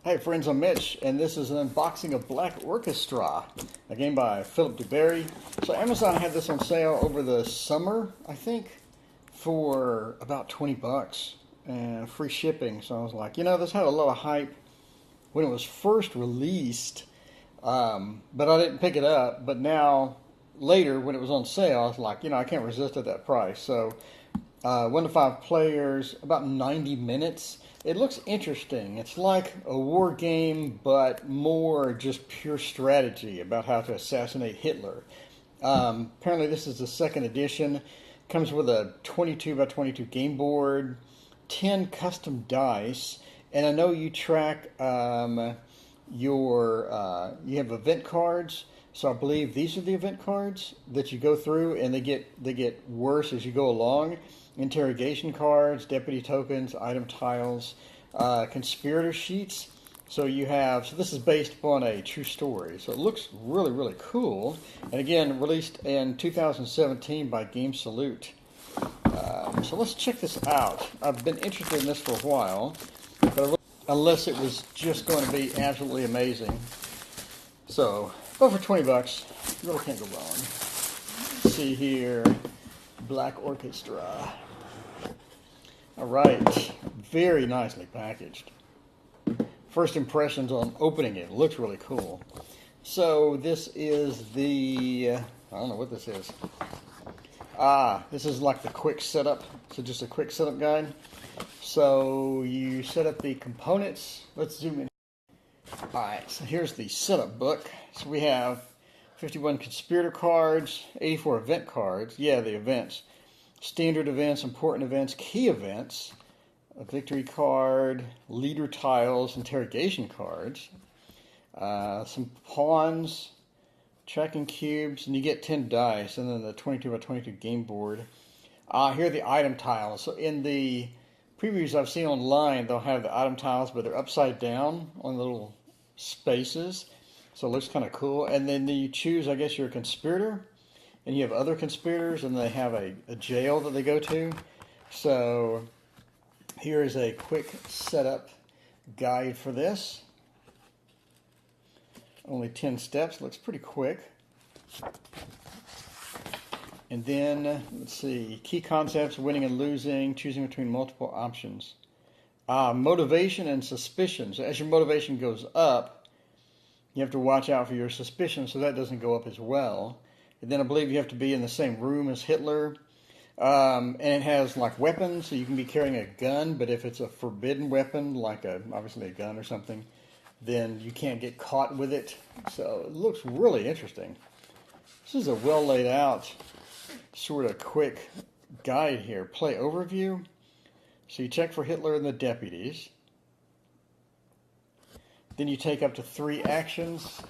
Hey friends, I'm Mitch, and this is an unboxing of Black Orchestra, a game by Philip DeBerry. So Amazon had this on sale over the summer, I think, for about 20 bucks and free shipping. So I was like, this had a lot of hype when it was first released, but I didn't pick it up. But now, later, when it was on sale, I was like, I can't resist at that price. So 1 to 5 players, about 90 minutes. It looks interesting. It's like a war game, but more just pure strategy about how to assassinate Hitler. Apparently, this is the second edition. Comes with a 22 by 22 game board, 10 custom dice, and I know you track you have event cards. So I believe these are the event cards that you go through, and they get worse as you go along. Interrogation cards, deputy tokens, item tiles, conspirator sheets. So this is based upon a true story. So it looks really, really cool. And again, released in 2017 by Game Salute. So let's check this out. I've been interested in this for a while, but unless it was just going to be absolutely amazing. So, go for 20 bucks. You really can't go wrong. Let's see here. Black Orchestra. All right. Very nicely packaged. First impressions on opening it. Looks really cool. So, this is I don't know what this is. This is like the quick setup. So, just a quick setup guide. So, you set up the components. Let's zoom in. Alright, so here's the setup book. So we have 51 conspirator cards, 84 event cards. Yeah, the events. Standard events, important events, key events, a victory card, leader tiles, interrogation cards, some pawns, tracking cubes, and you get 10 dice, and then the 22 by 22 game board. Here are the item tiles. So in the previews I've seen online, they'll have the item tiles, but they're upside down on the little spaces, so it looks kind of cool. And then you choose, I guess, you're a conspirator, and you have other conspirators, and they have a jail that they go to. So here is a quick setup guide for this. Only 10 steps, looks pretty quick. And then, let's see, key concepts, winning and losing, choosing between multiple options. Motivation and suspicion. So as your motivation goes up, you have to watch out for your suspicion so that doesn't go up as well. And then I believe you have to be in the same room as Hitler. And it has like weapons, so you can be carrying a gun, but if it's a forbidden weapon, like obviously a gun or something, then you can't get caught with it. So it looks really interesting. This is a well laid out sort of quick guide here. Play overview. So you check for Hitler and the deputies. Then you take up to 3 actions.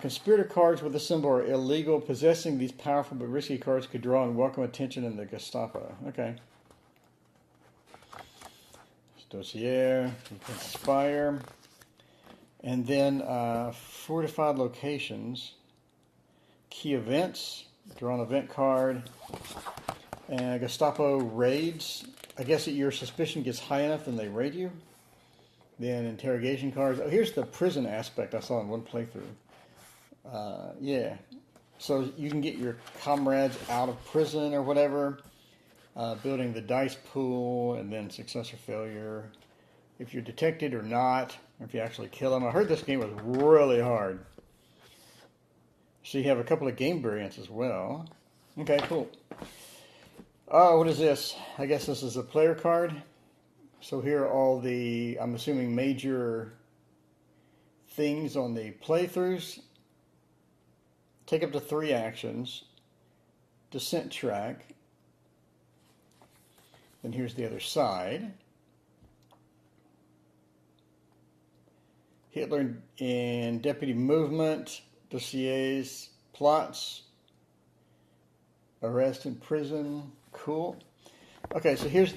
Conspirator cards with the symbol are illegal. Possessing these powerful but risky cards could draw and welcome attention in the Gestapo. Okay. Dossier, conspire. And then fortified locations. Key events. Draw an event card. And Gestapo raids. I guess that your suspicion gets high enough and they raid you. Then interrogation cards. Oh, here's the prison aspect I saw in one playthrough. Yeah. So you can get your comrades out of prison or whatever. Building the dice pool and then success or failure. If you're detected or not. Or if you actually kill them. I heard this game was really hard. So you have a couple of game variants as well. Okay, cool. Oh, what is this? I guess this is a player card. So here are all the, I'm assuming, major things on the playthroughs. Take up to 3 actions. Descent track. Then here's the other side. Hitler and deputy movement. Dossiers, plots, arrest in prison. Cool. Okay, so here's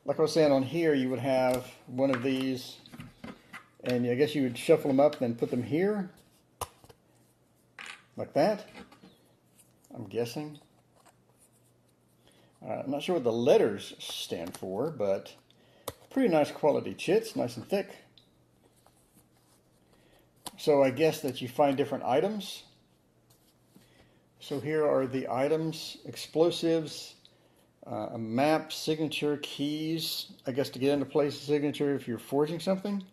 like I was saying on here, you would have one of these, and I guess you would shuffle them up and then put them here, like that, I'm guessing. I'm not sure what the letters stand for, but pretty nice quality chits, nice and thick. So I guess that you find different items. So here are the items: explosives, a map, signature, keys, I guess to get into place, signature if you're forging something,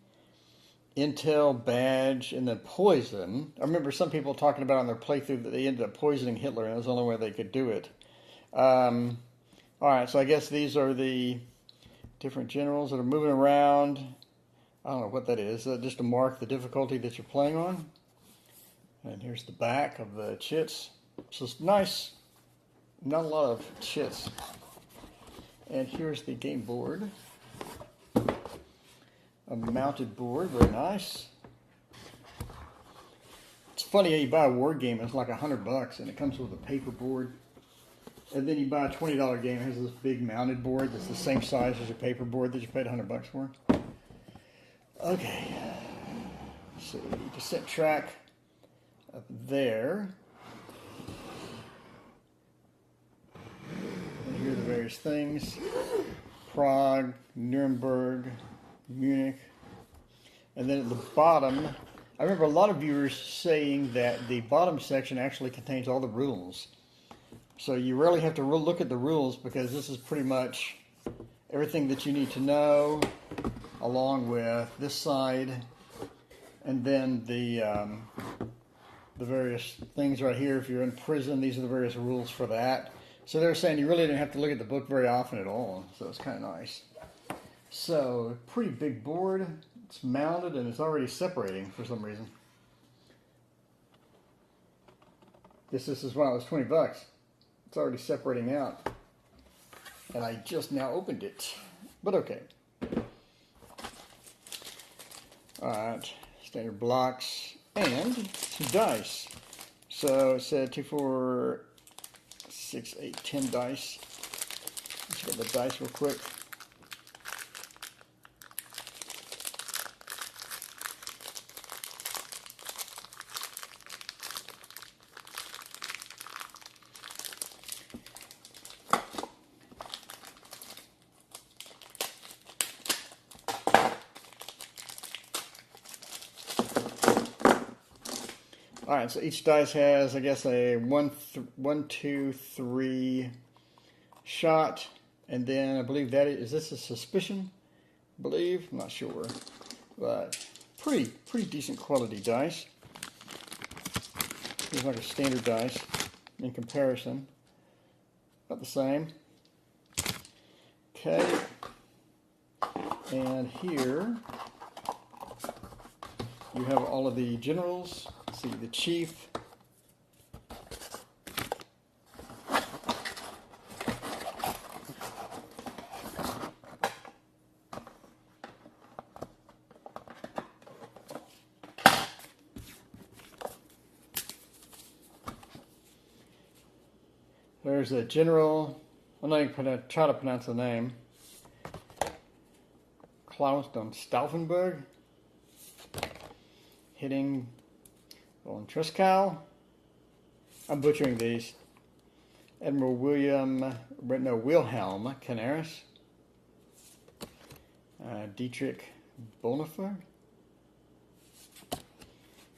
intel, badge, and then poison. I remember some people talking about on their playthrough that they ended up poisoning Hitler, and it was the only way they could do it. Alright, so I guess these are the different generals that are moving around. I don't know what that is. Just to mark the difficulty that you're playing on. And here's the back of the chits. So it's nice. Not a lot of chits. And here's the game board. A mounted board, very nice. It's funny how you buy a war game, it's like $100 and it comes with a paper board. And then you buy a $20 game, it has this big mounted board that's the same size as your paper board that you paid $100 for. Okay, let's see, descent track up there. And here are the various things. Prague, Nuremberg, Munich. And then at the bottom, I remember a lot of viewers saying that the bottom section actually contains all the rules. So you rarely have to look at the rules because this is pretty much everything that you need to know, along with this side, and then the various things right here. If you're in prison, these are the various rules for that. So they're saying you really didn't have to look at the book very often at all, so it's kind of nice. So, pretty big board. It's mounted and it's already separating for some reason. This is why it was $20. It's already separating out. And I just now opened it. But okay. Alright, standard blocks and some dice. So it said 2, 4, 6, 8, 10 dice. Let's get the dice real quick. All right, so each dice has, I guess, a 1, 2, 3 shot, and then I believe that is this a suspicion? I believe, I'm not sure, but pretty decent quality dice. Seems like a standard dice in comparison, about the same. Okay, and here you have all of the generals. See the chief. There's a general. I'm not even going to try to pronounce the name. Klaus von Stauffenberg. Hitting von Treschow. I'm butchering these. Admiral Wilhelm Canaris. Dietrich Bonhoeffer.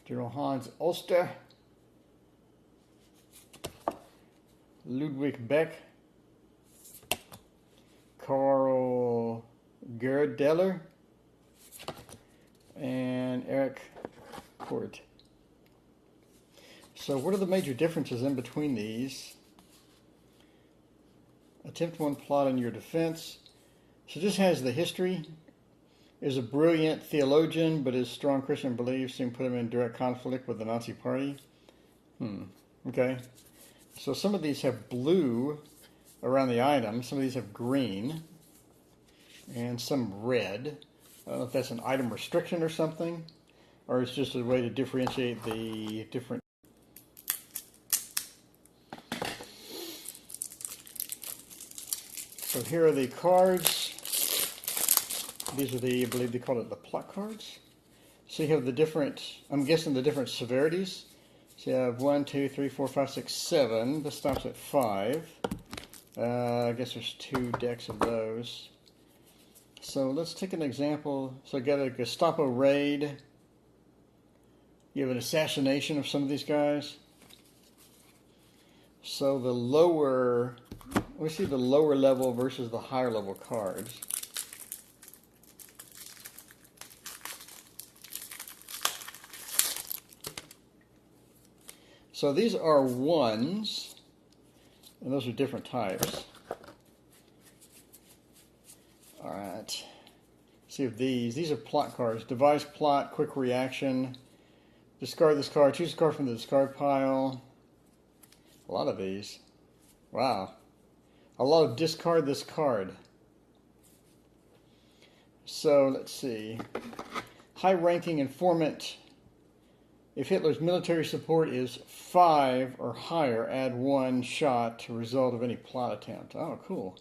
General Hans Oster. Ludwig Beck. Karl Gerdeller. And Erich Kort. So what are the major differences in between these? Attempt one plot in your defense. So this has the history. Is a brilliant theologian, but his strong Christian beliefs soon put him in direct conflict with the Nazi Party. Okay. So some of these have blue around the item. Some of these have green. And some red. I don't know if that's an item restriction or something. Or it's just a way to differentiate the different. So here are the cards. These are the, I believe they call it the plot cards. So you have the different, I'm guessing the different severities. So you have 1, 2, 3, 4, 5, 6, 7. This stops at 5. I guess there's 2 decks of those. So let's take an example. So I got a Gestapo raid. You have an assassination of some of these guys. So the lower, we see the lower level versus the higher level cards. So these are 1s, and those are different types. All right. See if these are plot cards. Device, plot, quick reaction. Discard this card. Choose a card from the discard pile. A lot of these. Wow. A lot of discard this card. So let's see. High-ranking informant. If Hitler's military support is 5 or higher, add 1 shot to result of any plot attempt. Oh, cool.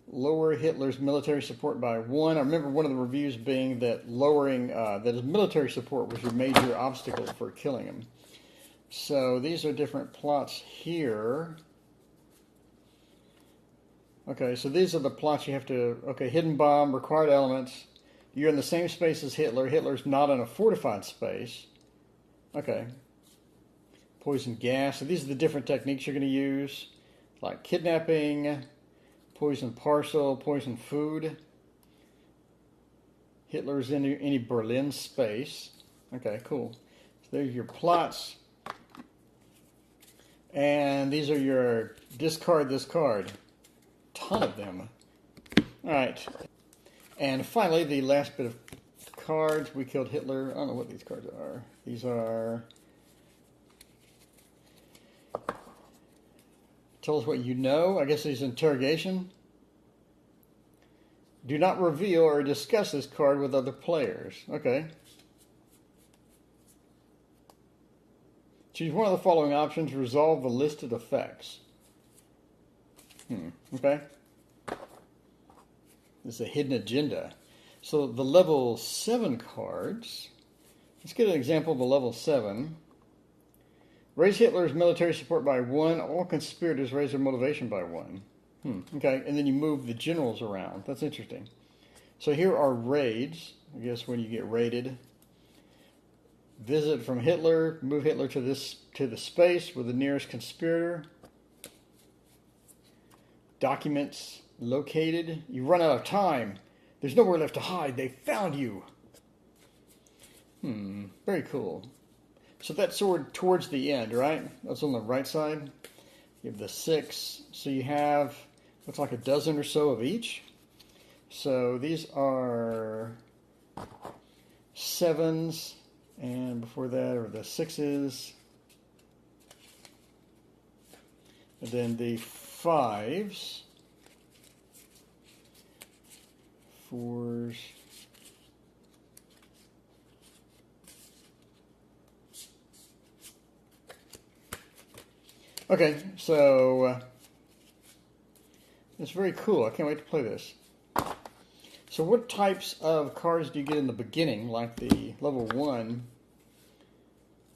Lower Hitler's military support by 1. I remember one of the reviews being that lowering that his military support was your major obstacle for killing him. So these are different plots here. Okay, so these are the plots you have to... Okay, hidden bomb, required elements. You're in the same space as Hitler. Hitler's not in a fortified space. Okay. Poison gas. So these are the different techniques you're going to use. Like kidnapping, poison parcel, poison food. Hitler's in any Berlin space. Okay, cool. So there's your plots. And these are your discard this card. Ton of them. All right. And finally, the last bit of cards. We killed Hitler. I don't know what these cards are. These are... Tell us what you know. I guess these interrogation. Do not reveal or discuss this card with other players. Okay. Choose one of the following options. Resolve the listed effects. Okay. This is a hidden agenda. So the level 7 cards. Let's get an example of a level 7. Raise Hitler's military support by 1. All conspirators raise their motivation by 1. Okay, and then you move the generals around. That's interesting. So here are raids. I guess when you get raided. Visit from Hitler. Move Hitler to the space with the nearest conspirator. Documents located. You run out of time. There's nowhere left to hide. They found you. Very cool. So that's towards the end, right? That's on the right side. You have the 6. So you have, looks like a dozen or so of each. So these are 7s. And before that are the 6s. And then the 5s. 4s. Okay, so it's very cool. I can't wait to play this. So what types of cards do you get in the beginning, like the level 1?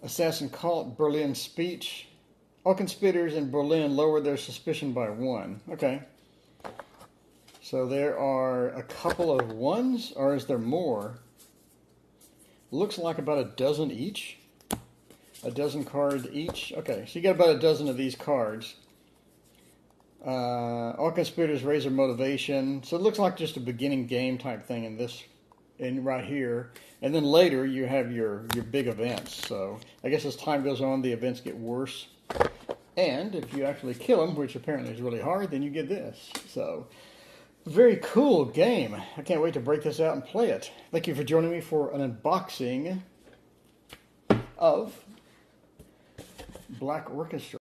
Assassin Cult, Berlin Speech. All conspirators in Berlin lower their suspicion by 1. Okay. So there are a couple of 1s, or is there more? Looks like about a dozen each. A dozen cards each. Okay, so you got about a dozen of these cards. All conspirators raise their motivation. So it looks like just a beginning game type thing in right here. And then later you have your big events. So I guess as time goes on, the events get worse. And if you actually kill them, which apparently is really hard, then you get this. So very cool game. I can't wait to break this out and play it. Thank you for joining me for an unboxing of Black Orchestra.